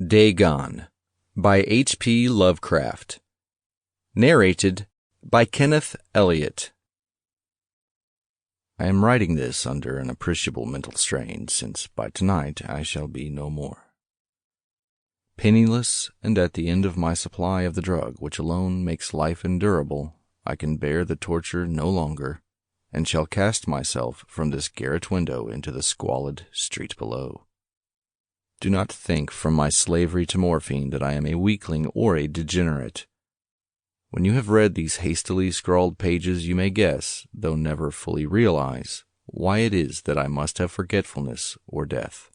Dagon by H.P. Lovecraft. Narrated by Kenneth, Elliot. I am writing this under an appreciable mental strain, since by tonight I shall be no more. Penniless, and at the end of my supply of the drug which alone makes life endurable, I can bear the torture no longer, and shall cast myself from this garret window into the squalid street below. Do not think from my slavery to morphine that I am a weakling or a degenerate. When you have read these hastily scrawled pages, you may guess, though never fully realize, why it is that I must have forgetfulness or death.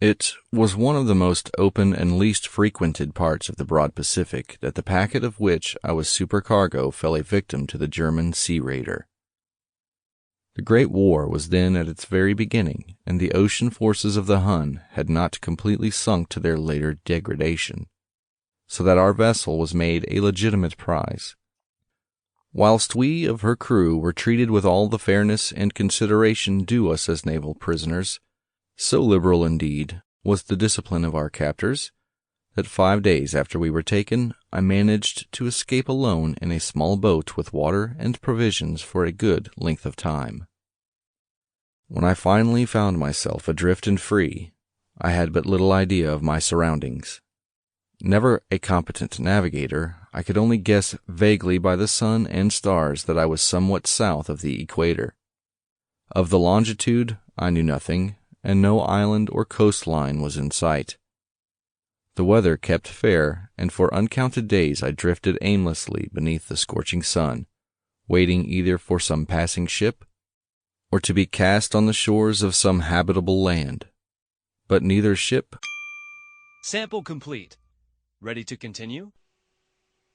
It was one of the most open and least frequented parts of the broad Pacific that the packet of which I was supercargo fell a victim to the German sea raider. The Great War was then at its very beginning, and the ocean forces of the Hun had not completely sunk to their later degradation, so that our vessel was made a legitimate prize. Whilst we of her crew were treated with all the fairness and consideration due us as naval prisoners, so liberal indeed was the discipline of our captors, that 5 days after we were taken, I managed to escape alone in a small boat with water and provisions for a good length of time. When I finally found myself adrift and free, I had but little idea of my surroundings. Never a competent navigator, I could only guess vaguely by the sun and stars that I was somewhat south of the equator. Of the longitude, I knew nothing, and no island or coastline was in sight. The weather kept fair, and for uncounted days I drifted aimlessly beneath the scorching sun, waiting either for some passing ship or to be cast on the shores of some habitable land. But neither ship. Sample complete. Ready to continue?